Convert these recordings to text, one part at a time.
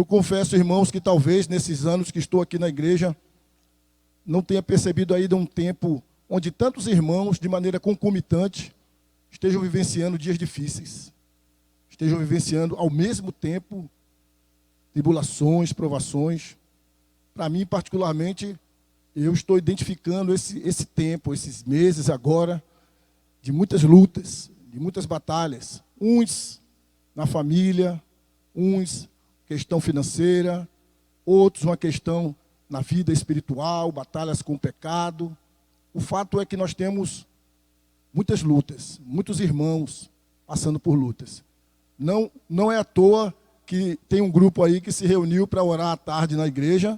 Eu confesso, irmãos, que talvez nesses anos que estou aqui na igreja, não tenha percebido ainda um tempo onde tantos irmãos, de maneira concomitante, estejam vivenciando dias difíceis. Estejam vivenciando ao mesmo tempo tribulações, provações. Para mim, particularmente, eu estou identificando esse tempo, esses meses agora, de muitas lutas, de muitas batalhas. Uns na família, uns questão financeira, outros uma questão na vida espiritual, batalhas com o pecado. O fato é que nós temos muitas lutas, muitos irmãos passando por lutas. Não é à toa que tem um grupo aí que se reuniu para orar à tarde na igreja,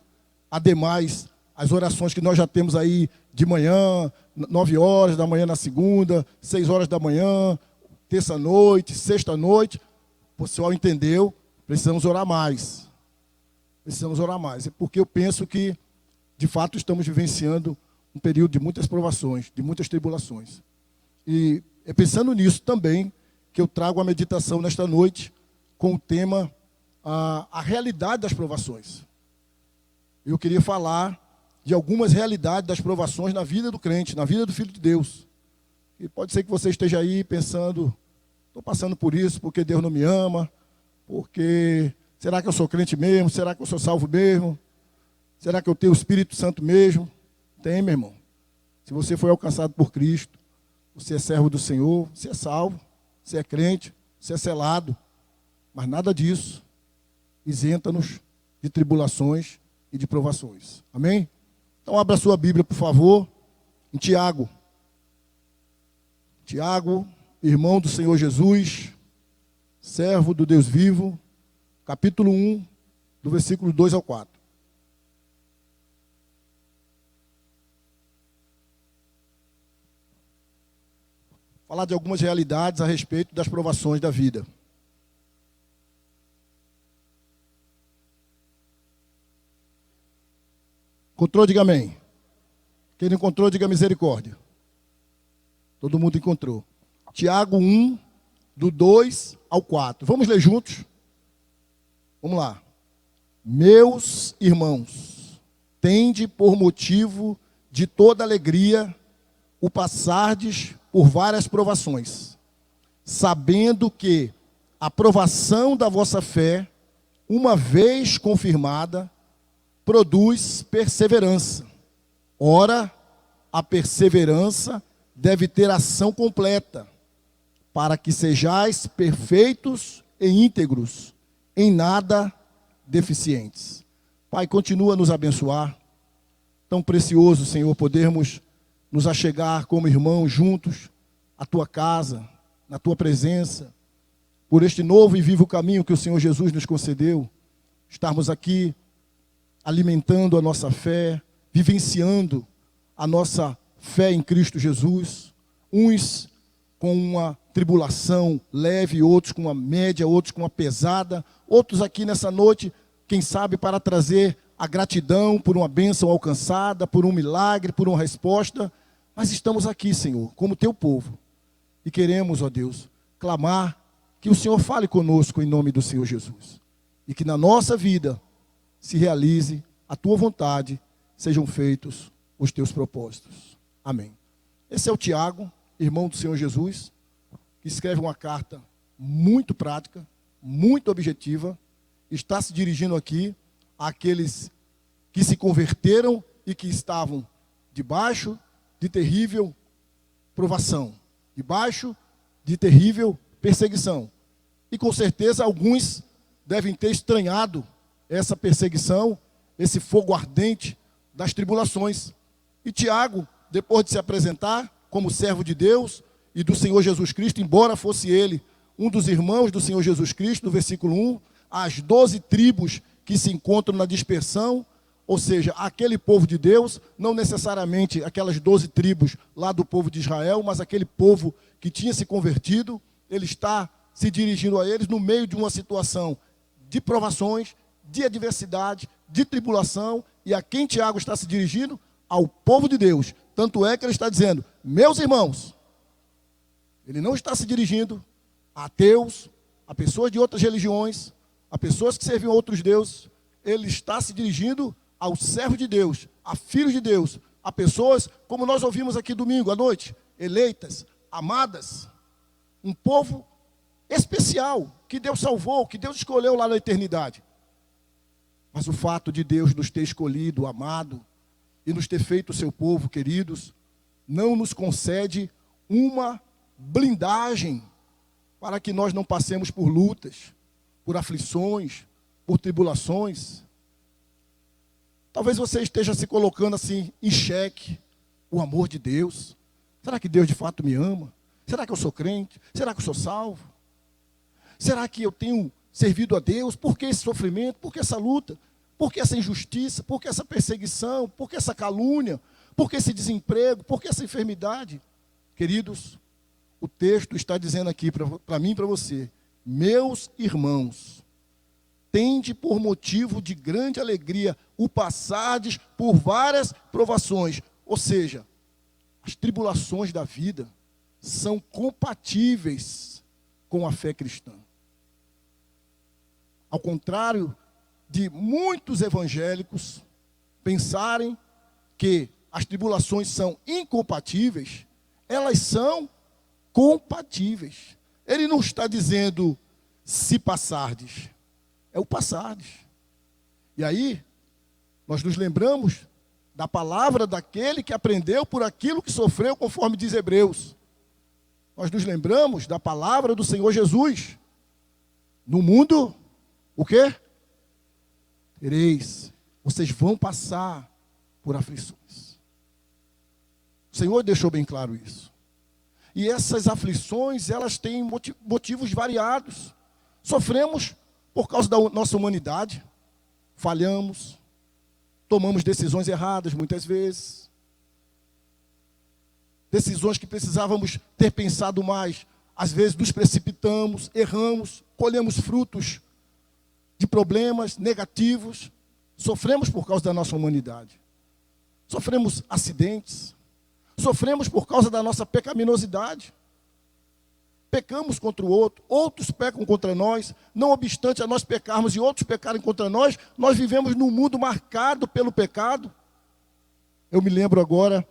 ademais as orações que nós já temos aí de manhã, 9 horas da manhã na segunda, 6 horas da manhã, terça-noite, sexta-noite. O pessoal entendeu, precisamos orar mais. Precisamos orar mais. É porque eu penso que, de fato, estamos vivenciando um período de muitas provações, de muitas tribulações. E é pensando nisso também que eu trago a meditação nesta noite com o tema a realidade das provações. Eu queria falar de algumas realidades das provações na vida do crente, na vida do Filho de Deus. E pode ser que você esteja aí pensando, estou passando por isso porque Deus não me ama, porque será que eu sou crente mesmo? Será que eu sou salvo mesmo? Será que eu tenho o Espírito Santo mesmo? Tem, meu irmão. Se você foi alcançado por Cristo, você é servo do Senhor, você é salvo, você é crente, você é selado. Mas nada disso isenta-nos de tribulações e de provações. Amém? Então abra a sua Bíblia, por favor, em Tiago. Tiago, irmão do Senhor Jesus, servo do Deus vivo, capítulo 1, do versículo 2 ao 4. Falar de algumas realidades a respeito das provações da vida. Encontrou, diga amém. Quem não encontrou, diga misericórdia. Todo mundo encontrou. Tiago 1, do 2 ao 4. Vamos ler juntos? Vamos lá. Meus irmãos, tende por motivo de toda alegria o passardes por várias provações, sabendo que a provação da vossa fé, uma vez confirmada, produz perseverança. Ora, a perseverança deve ter ação completa, para que sejais perfeitos e íntegros, em nada deficientes. Pai, continua a nos abençoar. Tão precioso, Senhor, podermos nos achegar como irmãos juntos à Tua casa, na Tua presença, por este novo e vivo caminho que o Senhor Jesus nos concedeu, estarmos aqui alimentando a nossa fé, vivenciando a nossa fé em Cristo Jesus, uns com uma tribulação leve, outros com uma média, outros com uma pesada, outros aqui nessa noite, quem sabe para trazer a gratidão por uma bênção alcançada, por um milagre, por uma resposta, mas estamos aqui, Senhor, como Teu povo, e queremos, ó Deus, clamar que o Senhor fale conosco em nome do Senhor Jesus, e que na nossa vida se realize a Tua vontade, sejam feitos os Teus propósitos. Amém. Esse é o Tiago, irmão do Senhor Jesus, que escreve uma carta muito prática, muito objetiva, está se dirigindo aqui àqueles que se converteram e que estavam debaixo de terrível provação, debaixo de terrível perseguição. E com certeza alguns devem ter estranhado essa perseguição, esse fogo ardente das tribulações. E Tiago, depois de se apresentar como servo de Deus e do Senhor Jesus Cristo, embora fosse ele um dos irmãos do Senhor Jesus Cristo, no versículo 1, as 12 tribos que se encontram na dispersão, ou seja, aquele povo de Deus, não necessariamente aquelas 12 tribos lá do povo de Israel, mas aquele povo que tinha se convertido, ele está se dirigindo a eles no meio de uma situação de provações, de adversidade, de tribulação, e a quem Tiago está se dirigindo? Ao povo de Deus. Tanto é que ele está dizendo, meus irmãos. Ele não está se dirigindo a ateus, a pessoas de outras religiões, a pessoas que serviam a outros deuses, ele está se dirigindo aos servos de Deus, a filhos de Deus, a pessoas, como nós ouvimos aqui domingo à noite, eleitas, amadas, um povo especial, que Deus salvou, que Deus escolheu lá na eternidade. Mas o fato de Deus nos ter escolhido, amado, e nos ter feito o seu povo, queridos, não nos concede uma blindagem para que nós não passemos por lutas, por aflições, por tribulações. Talvez você esteja se colocando assim em xeque o amor de Deus. Será que Deus de fato me ama? Será que eu sou crente? Será que eu sou salvo? Será que eu tenho servido a Deus? Por que esse sofrimento? Por que essa luta? Por que essa injustiça? Por que essa perseguição? Por que essa calúnia? Por que esse desemprego? Por que essa enfermidade? Queridos, o texto está dizendo aqui para mim e para você: meus irmãos, tende por motivo de grande alegria o passardes por várias provações. Ou seja, as tribulações da vida são compatíveis com a fé cristã. Ao contrário de muitos evangélicos pensarem que as tribulações são incompatíveis, elas são compatíveis. Ele não está dizendo se passardes, é o passardes. E aí, nós nos lembramos da palavra daquele que aprendeu por aquilo que sofreu, conforme diz Hebreus. Nós nos lembramos da palavra do Senhor Jesus. No mundo, o quê? Tereis, vocês vão passar por aflições. O Senhor deixou bem claro isso. E essas aflições, elas têm motivos variados. Sofremos por causa da nossa humanidade, falhamos, tomamos decisões erradas muitas vezes, decisões que precisávamos ter pensado mais, às vezes nos precipitamos, erramos, colhemos frutos de problemas negativos, sofremos por causa da nossa humanidade, sofremos acidentes, sofremos por causa da nossa pecaminosidade. Pecamos contra o outro, outros pecam contra nós, não obstante a nós pecarmos e outros pecarem contra nós, nós vivemos num mundo marcado pelo pecado. Eu me lembro agora,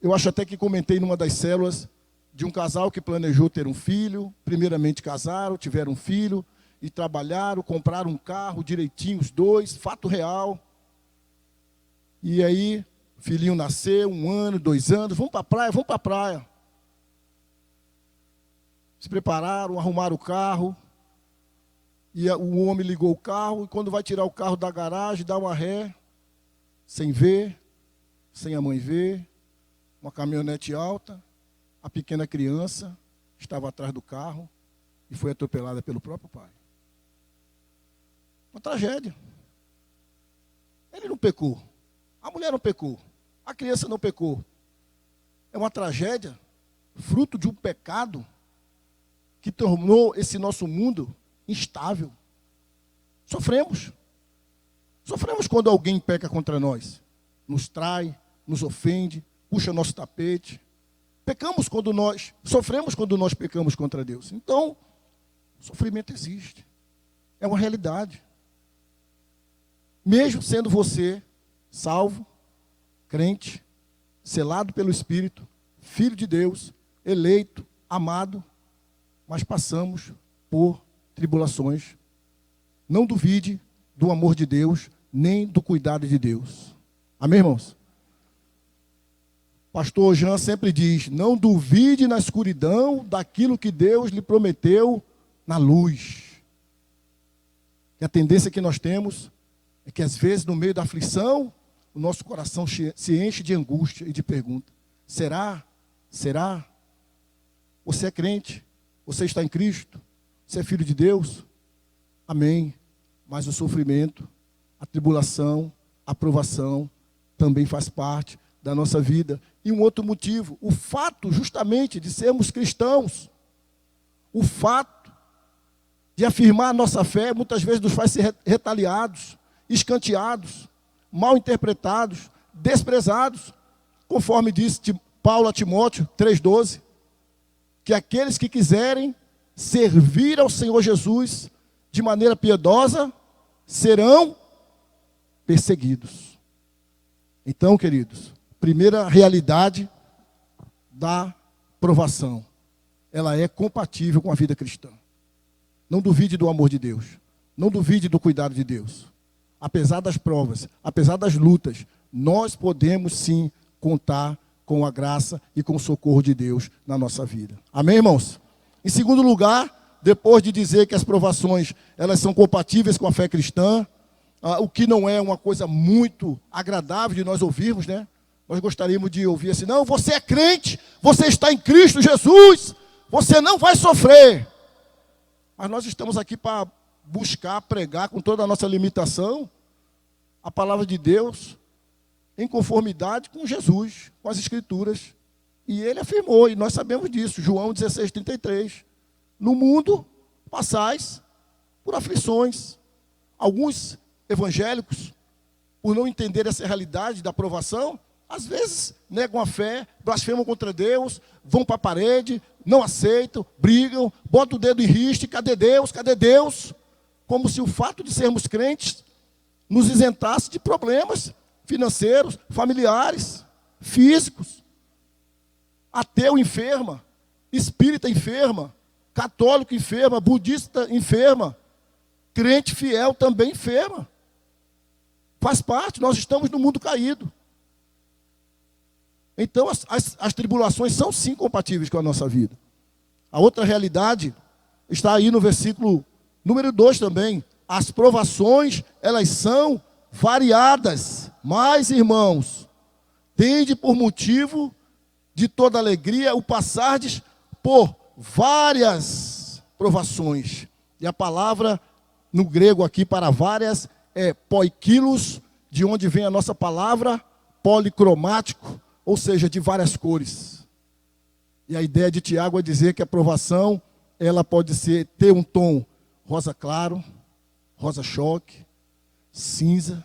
eu acho até que comentei numa das células, de um casal que planejou ter um filho, primeiramente casaram, tiveram um filho, e trabalharam, compraram um carro direitinho, os dois, fato real. E aí, o filhinho nasceu, 1 ano, 2 anos, vamos para a praia, vamos para a praia. Se prepararam, arrumaram o carro, e o homem ligou o carro, e quando vai tirar o carro da garagem, dá uma ré, sem ver, sem a mãe ver, uma caminhonete alta, a pequena criança estava atrás do carro e foi atropelada pelo próprio pai. Uma tragédia. Ele não pecou, a mulher não pecou, a criança não pecou. É uma tragédia, fruto de um pecado que tornou esse nosso mundo instável. Sofremos. Sofremos quando alguém peca contra nós. Nos trai, nos ofende, puxa nosso tapete. Sofremos quando nós pecamos contra Deus. Então, o sofrimento existe. É uma realidade. Mesmo sendo você salvo, crente, selado pelo Espírito, filho de Deus, eleito, amado, mas passamos por tribulações. Não duvide do amor de Deus, nem do cuidado de Deus. Amém, irmãos? Pastor Jean sempre diz, não duvide na escuridão daquilo que Deus lhe prometeu na luz. E a tendência que nós temos é que às vezes no meio da aflição, o nosso coração se enche de angústia e de pergunta. Será? Será? Você é crente? Você está em Cristo? Você é filho de Deus? Amém. Mas o sofrimento, a tribulação, a provação também faz parte da nossa vida. E um outro motivo, o fato justamente de sermos cristãos, o fato de afirmar a nossa fé, muitas vezes nos faz ser retaliados, escanteados, mal interpretados, desprezados, conforme disse Paulo a Timóteo 3,12, que aqueles que quiserem servir ao Senhor Jesus de maneira piedosa, serão perseguidos. Então, queridos, primeira realidade da provação, ela é compatível com a vida cristã. Não duvide do amor de Deus. Não duvide do cuidado de Deus. Apesar das provas, apesar das lutas, nós podemos sim contar com a graça e com o socorro de Deus na nossa vida. Amém, irmãos? Em segundo lugar, depois de dizer que as provações elas são compatíveis com a fé cristã, o que não é uma coisa muito agradável de nós ouvirmos, né? Nós gostaríamos de ouvir assim, não, você é crente, você está em Cristo Jesus, você não vai sofrer. Mas nós estamos aqui para buscar, pregar com toda a nossa limitação, a palavra de Deus, em conformidade com Jesus, com as Escrituras. E ele afirmou, e nós sabemos disso, João 16:33. No mundo passais por aflições. Alguns evangélicos, por não entender essa realidade da provação, às vezes negam a fé, blasfemam contra Deus, vão para a parede, não aceitam, brigam, botam o dedo em riste, cadê Deus, cadê Deus? Como se o fato de sermos crentes nos isentasse de problemas financeiros, familiares, físicos. Ateu enferma, espírita enferma, católico enferma, budista enferma, crente fiel também enferma. Faz parte, nós estamos no mundo caído. Então as tribulações são sim compatíveis com a nossa vida. A outra realidade está aí no versículo número 2 também. As provações, elas são variadas. Mas, irmãos, tende por motivo de toda alegria o passardes por várias provações. E a palavra no grego aqui para várias é poikilos, de onde vem a nossa palavra policromático, ou seja, de várias cores. E a ideia de Tiago é dizer que a provação, ela pode ter um tom rosa claro, rosa choque, cinza,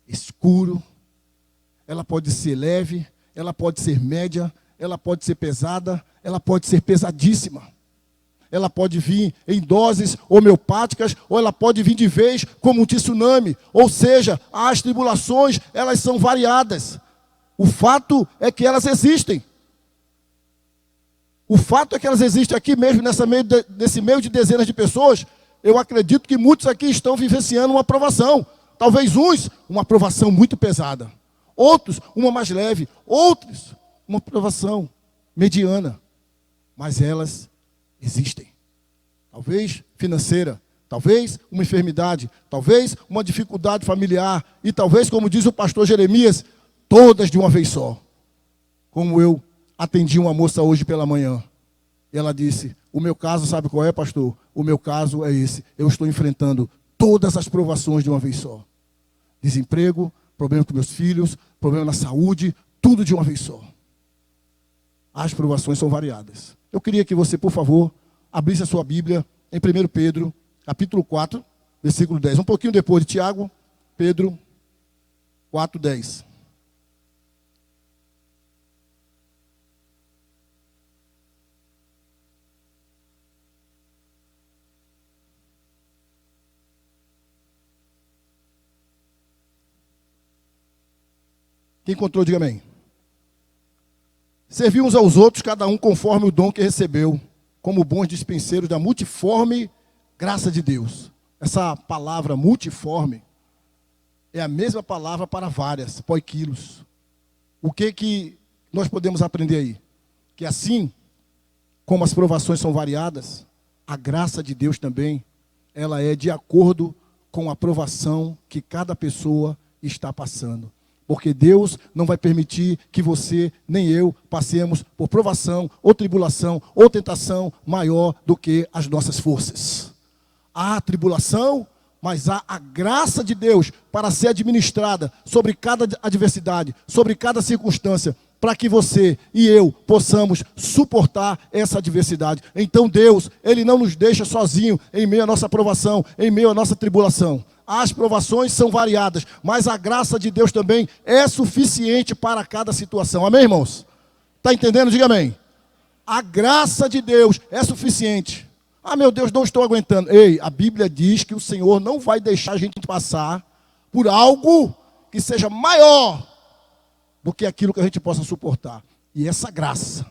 escuro. Ela pode ser leve, ela pode ser média, ela pode ser pesada, ela pode ser pesadíssima. Ela pode vir em doses homeopáticas, ou ela pode vir de vez como um tsunami. Ou seja, as tribulações, elas são variadas. O fato é que elas existem. O fato é que elas existem aqui mesmo, nesse meio de dezenas de pessoas. Eu acredito que muitos aqui estão vivenciando uma provação. Talvez uns, uma provação muito pesada. Outros, uma mais leve. Outros, uma provação mediana. Mas elas existem. Talvez financeira, talvez uma enfermidade, talvez uma dificuldade familiar. E talvez, como diz o pastor Jeremias, todas de uma vez só. Como eu atendi uma moça hoje pela manhã. Ela disse, o meu caso, sabe qual é, pastor? O meu caso é esse. Eu estou enfrentando todas as provações de uma vez só. Desemprego, problema com meus filhos, problema na saúde, tudo de uma vez só. As provações são variadas. Eu queria que você, por favor, abrisse a sua Bíblia em 1 Pedro, capítulo 4, versículo 10. Um pouquinho depois de Tiago, Pedro 4, 10. Quem encontrou, diga amém. Serviu uns aos outros, cada um conforme o dom que recebeu, como bons dispenseiros da multiforme graça de Deus. Essa palavra multiforme é a mesma palavra para várias, poikilos. O que nós podemos aprender aí? Que assim como as provações são variadas, a graça de Deus também, ela é de acordo com a provação que cada pessoa está passando. Porque Deus não vai permitir que você, nem eu, passemos por provação, ou tribulação, ou tentação maior do que as nossas forças. Há tribulação, mas há a graça de Deus para ser administrada sobre cada adversidade, sobre cada circunstância, para que você e eu possamos suportar essa adversidade. Então Deus, Ele não nos deixa sozinho em meio à nossa provação, em meio à nossa tribulação. As provações são variadas, mas a graça de Deus também é suficiente para cada situação. Amém, irmãos? Está entendendo? Diga amém. A graça de Deus é suficiente. Ah, meu Deus, não estou aguentando. Ei, a Bíblia diz que o Senhor não vai deixar a gente passar por algo que seja maior do que aquilo que a gente possa suportar. E essa graça,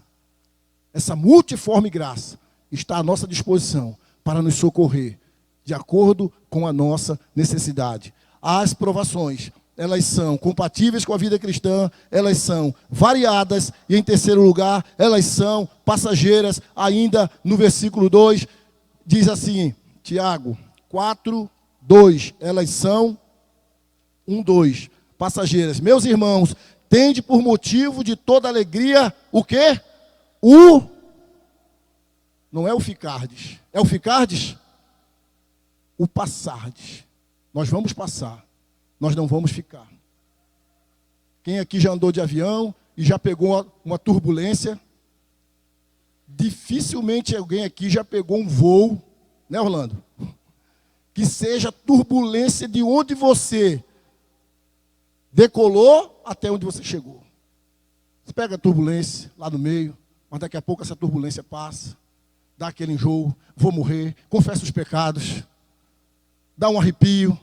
essa multiforme graça, está à nossa disposição para nos socorrer, de acordo com a nossa necessidade. As provações, elas são compatíveis com a vida cristã, elas são variadas, e em terceiro lugar, elas são passageiras. Ainda no versículo 2, diz assim, Tiago 4, 2, elas são 1, 2, passageiras. Meus irmãos, tende por motivo de toda alegria, o quê? Não é o ficardes, é o ficardes? O passardes. Nós vamos passar, nós não vamos ficar. Quem aqui já andou de avião e já pegou uma turbulência? Dificilmente alguém aqui já pegou um voo, né, Orlando? Que seja turbulência de onde você decolou até onde você chegou. Você pega a turbulência lá no meio, mas daqui a pouco essa turbulência passa, dá aquele enjoo, vou morrer, confessa os pecados, dá um arrepio,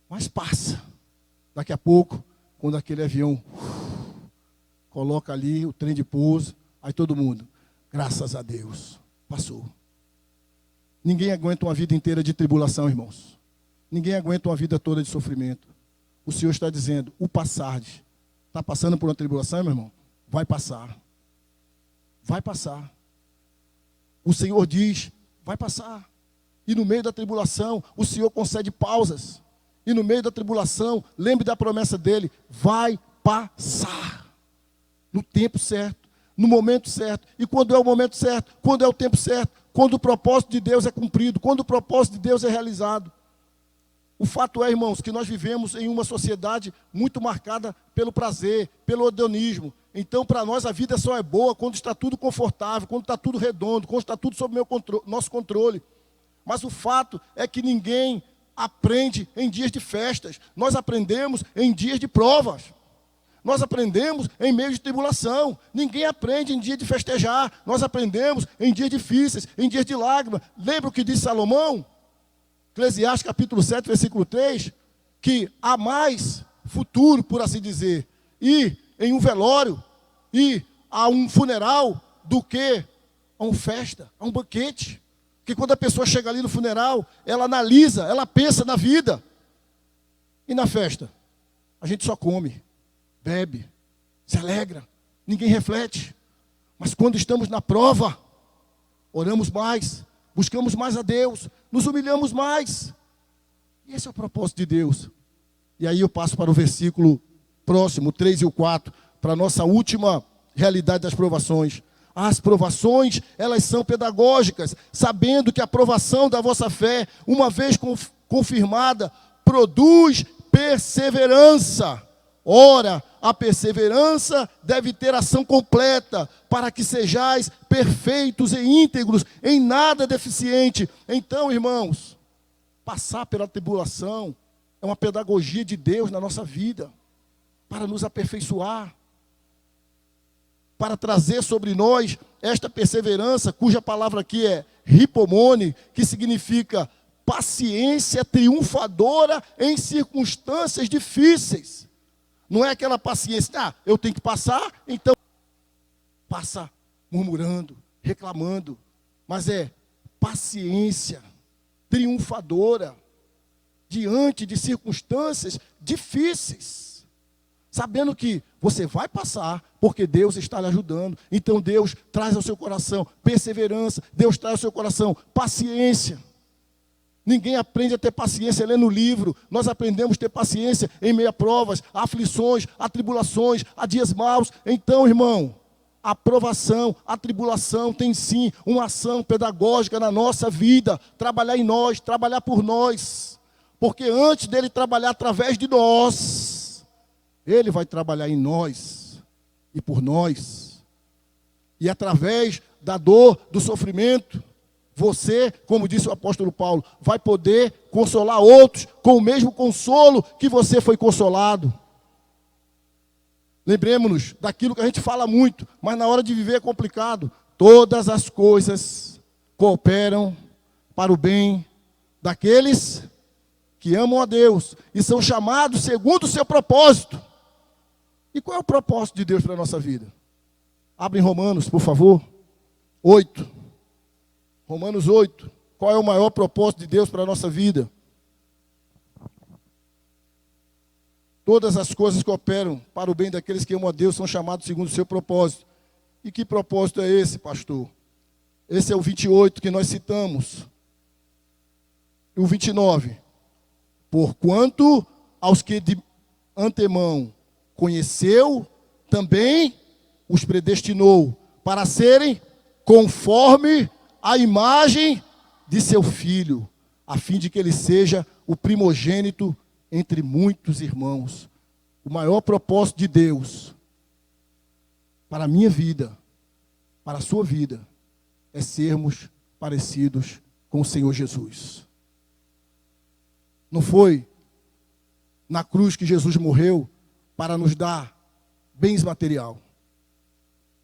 mas passa. Daqui a pouco, quando aquele avião coloca ali o trem de pouso, aí todo mundo, graças a Deus, passou. Ninguém aguenta uma vida inteira de tribulação, irmãos. Ninguém aguenta uma vida toda de sofrimento. O Senhor está dizendo, o passardes. Está passando por uma tribulação, meu irmão? Vai passar. Vai passar. O Senhor diz, vai passar. E no meio da tribulação, o Senhor concede pausas. E no meio da tribulação, lembre da promessa dele, vai passar. No tempo certo, no momento certo. E quando é o momento certo, quando é o tempo certo, quando o propósito de Deus é cumprido, quando o propósito de Deus é realizado. O fato é, irmãos, que nós vivemos em uma sociedade muito marcada pelo prazer, pelo hedonismo. Então, para nós, a vida só é boa quando está tudo confortável, quando está tudo redondo, quando está tudo sob nosso controle. Mas o fato é que ninguém aprende em dias de festas. Nós aprendemos em dias de provas. Nós aprendemos em meio de tribulação. Ninguém aprende em dia de festejar. Nós aprendemos em dias difíceis, em dias de lágrimas. Lembra o que disse Salomão? Eclesiastes capítulo 7, versículo 3, que há mais futuro, por assim dizer, ir em um velório, ir a um funeral, do que a uma festa, a um banquete. Porque quando a pessoa chega ali no funeral, ela analisa, ela pensa na vida. E na festa? A gente só come, bebe, se alegra, ninguém reflete. Mas quando estamos na prova, oramos mais, buscamos mais a Deus, nos humilhamos mais. E esse é o propósito de Deus. E aí eu passo para o versículo próximo, 3 e o 4, para a nossa última realidade das provações. As provações, elas são pedagógicas, sabendo que a provação da vossa fé, uma vez confirmada, produz perseverança. Ora, a perseverança deve ter ação completa, para que sejais perfeitos e íntegros, em nada deficiente. Então, irmãos, passar pela tribulação é uma pedagogia de Deus na nossa vida, para nos aperfeiçoar, para trazer sobre nós esta perseverança, cuja palavra aqui é hipomone, que significa paciência triunfadora em circunstâncias difíceis. Não é aquela paciência, eu tenho que passar, então passa murmurando, reclamando. Mas é paciência triunfadora diante de circunstâncias difíceis. Sabendo que você vai passar, porque Deus está lhe ajudando. Então Deus traz ao seu coração perseverança, Deus traz ao seu coração paciência. Ninguém aprende a ter paciência lendo o livro. Nós aprendemos a ter paciência em meio a provas, a aflições, a tribulações, a dias maus. Então, irmão, a provação, a tribulação tem sim uma ação pedagógica na nossa vida. Trabalhar em nós, trabalhar por nós. Porque antes dele trabalhar através de nós, ele vai trabalhar em nós e por nós. E através da dor, do sofrimento, você, como disse o apóstolo Paulo, vai poder consolar outros com o mesmo consolo que você foi consolado. Lembremos-nos daquilo que a gente fala muito, mas na hora de viver é complicado. Todas as coisas cooperam para o bem daqueles que amam a Deus e são chamados segundo o seu propósito. E qual é o propósito de Deus para a nossa vida? Abre em Romanos, por favor. 8. Romanos 8. Qual é o maior propósito de Deus para a nossa vida? Todas as coisas cooperam para o bem daqueles que amam a Deus, são chamados segundo o seu propósito. E que propósito é esse, pastor? Esse é o 28 que nós citamos. E o 29. Porquanto aos que de antemão conheceu, também os predestinou para serem conforme a imagem de seu Filho, a fim de que ele seja o primogênito entre muitos irmãos. O maior propósito de Deus para a minha vida, para a sua vida, é sermos parecidos com o Senhor Jesus. Não foi na cruz que Jesus morreu para nos dar bens material.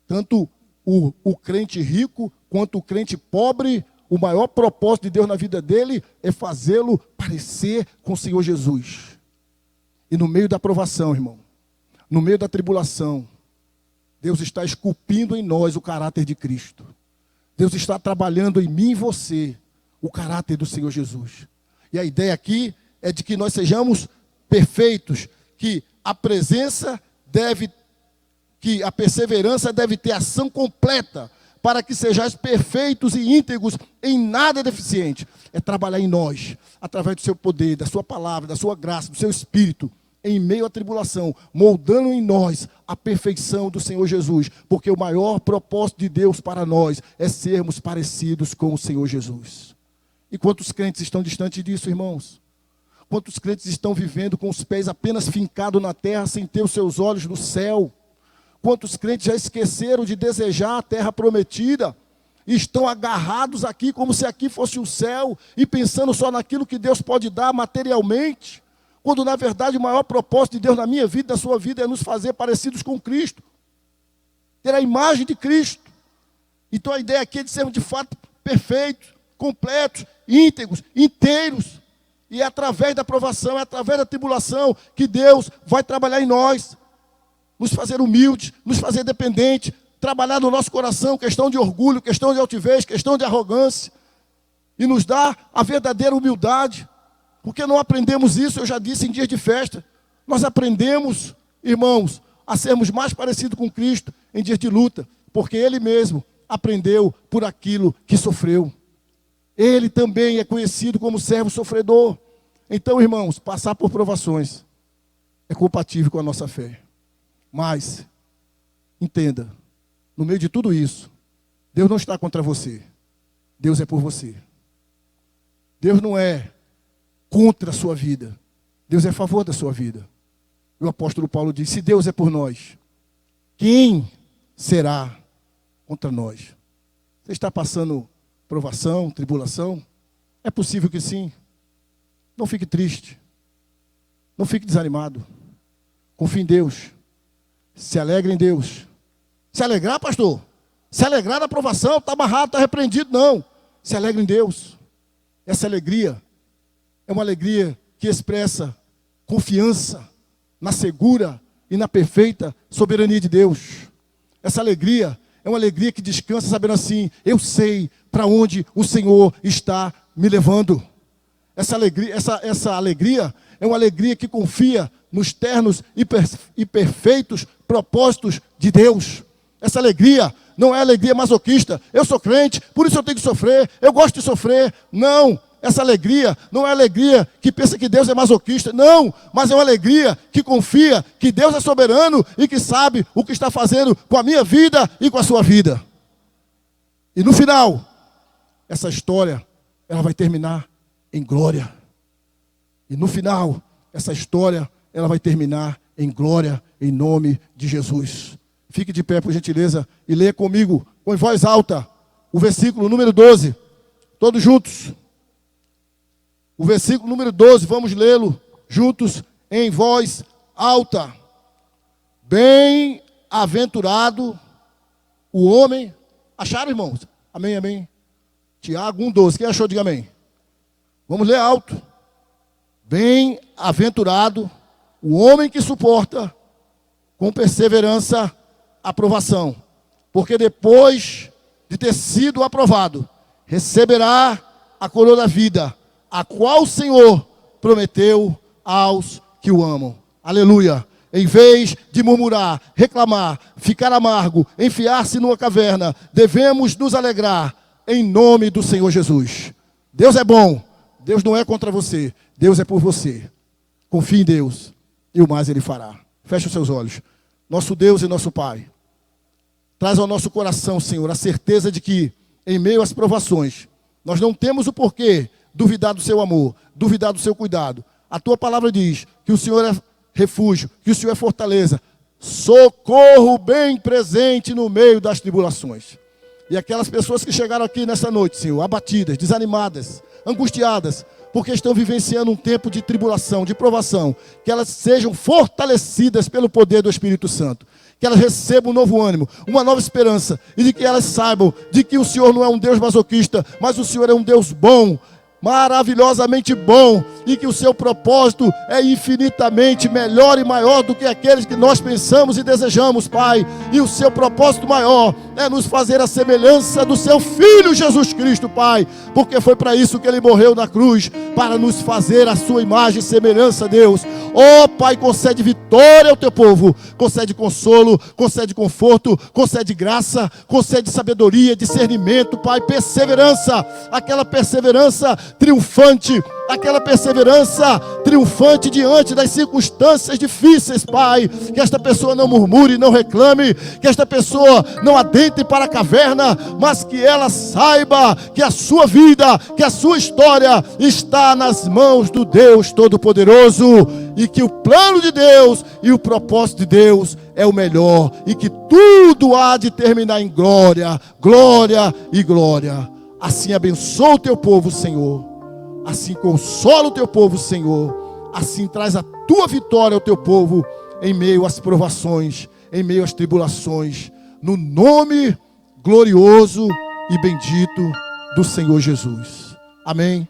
Tanto o crente rico quanto o crente pobre, o maior propósito de Deus na vida dele é fazê-lo parecer com o Senhor Jesus. E no meio da provação, irmão, no meio da tribulação, Deus está esculpindo em nós o caráter de Cristo. Deus está trabalhando em mim e você o caráter do Senhor Jesus. E a ideia aqui é de que nós sejamos perfeitos, que a perseverança deve ter ação completa, para que sejais perfeitos e íntegros, em nada deficiente. É trabalhar em nós, através do seu poder, da sua palavra, da sua graça, do seu Espírito, em meio à tribulação, moldando em nós a perfeição do Senhor Jesus, porque o maior propósito de Deus para nós é sermos parecidos com o Senhor Jesus. E quantos crentes estão distantes disso, irmãos? Quantos crentes estão vivendo com os pés apenas fincados na terra, sem ter os seus olhos no céu? Quantos crentes já esqueceram de desejar a terra prometida e estão agarrados aqui como se aqui fosse o céu e pensando só naquilo que Deus pode dar materialmente, quando na verdade o maior propósito de Deus na minha vida, na sua vida, é nos fazer parecidos com Cristo, ter a imagem de Cristo. Então a ideia aqui é de sermos de fato perfeitos, completos, íntegros, inteiros. E é através da provação, é através da tribulação que Deus vai trabalhar em nós, nos fazer humildes, nos fazer dependentes, trabalhar no nosso coração questão de orgulho, questão de altivez, questão de arrogância, e nos dar a verdadeira humildade. Porque não aprendemos isso, eu já disse, em dias de festa. Nós aprendemos, irmãos, a sermos mais parecidos com Cristo em dias de luta, porque Ele mesmo aprendeu por aquilo que sofreu. Ele também é conhecido como servo sofredor. Então, irmãos, passar por provações é compatível com a nossa fé. Mas, entenda, no meio de tudo isso, Deus não está contra você. Deus é por você. Deus não é contra a sua vida. Deus é a favor da sua vida. E o apóstolo Paulo diz, se Deus é por nós, quem será contra nós? Você está passando provação, tribulação? É possível que sim. Não fique triste. Não fique desanimado. Confie em Deus. Se alegre em Deus. Se alegrar, pastor? Se alegrar na provação, está amarrado, está repreendido, não. Se alegre em Deus. Essa alegria é uma alegria que expressa confiança na segura e na perfeita soberania de Deus. Essa alegria é uma alegria que descansa sabendo assim, eu sei para onde o Senhor está me levando. Essa alegria é uma alegria que confia nos ternos e perfeitos propósitos de Deus. Essa alegria não é alegria masoquista. Eu sou crente, por isso eu tenho que sofrer, eu gosto de sofrer. Não, essa alegria não é alegria que pensa que Deus é masoquista. Não, mas é uma alegria que confia que Deus é soberano e que sabe o que está fazendo com a minha vida e com a sua vida. E no final, essa história, ela vai terminar em glória. E no final, essa história, ela vai terminar em glória, em nome de Jesus. Fique de pé, por gentileza, e leia comigo, com voz alta, o versículo número 12. Todos juntos. O versículo número 12, vamos lê-lo juntos, em voz alta. Bem-aventurado o homem. Acharam, irmãos? Amém, amém. Tiago 1,12. Quem achou, diga amém. Vamos ler alto. Bem-aventurado o homem que suporta com perseverança a provação, porque depois de ter sido aprovado, receberá a coroa da vida, a qual o Senhor prometeu aos que o amam. Aleluia. Em vez de murmurar, reclamar, ficar amargo, enfiar-se numa caverna, devemos nos alegrar em nome do Senhor Jesus. Deus é bom. Deus não é contra você. Deus é por você. Confie em Deus e o mais Ele fará. Feche os seus olhos. Nosso Deus e nosso Pai, traz ao nosso coração, Senhor, a certeza de que, em meio às provações, nós não temos o porquê duvidar do seu amor, duvidar do seu cuidado. A tua palavra diz que o Senhor é refúgio, que o Senhor é fortaleza, socorro bem presente no meio das tribulações. E aquelas pessoas que chegaram aqui nessa noite, Senhor, abatidas, desanimadas, angustiadas, porque estão vivenciando um tempo de tribulação, de provação, que elas sejam fortalecidas pelo poder do Espírito Santo, que elas recebam um novo ânimo, uma nova esperança, e de que elas saibam de que o Senhor não é um Deus masoquista, mas o Senhor é um Deus bom, maravilhosamente bom, e que o seu propósito é infinitamente melhor e maior do que aqueles que nós pensamos e desejamos, Pai. E o seu propósito maior é nos fazer a semelhança do seu Filho Jesus Cristo, Pai, porque foi para isso que Ele morreu na cruz, para nos fazer a sua imagem e semelhança, Deus. Ó Pai, concede vitória ao teu povo, concede consolo, concede conforto, concede graça, concede sabedoria, discernimento, Pai, perseverança, aquela perseverança triunfante, aquela perseverança triunfante diante das circunstâncias difíceis, Pai. Que esta pessoa não murmure, não reclame, que esta pessoa não adentre para a caverna, mas que ela saiba que a sua vida, que a sua história está nas mãos do Deus Todo-Poderoso, e que o plano de Deus e o propósito de Deus é o melhor, e que tudo há de terminar em glória, glória e glória. Assim abençoa o teu povo, Senhor. Assim consola o teu povo, Senhor. Assim traz a tua vitória ao teu povo em meio às provações, em meio às tribulações, no nome glorioso e bendito do Senhor Jesus. Amém.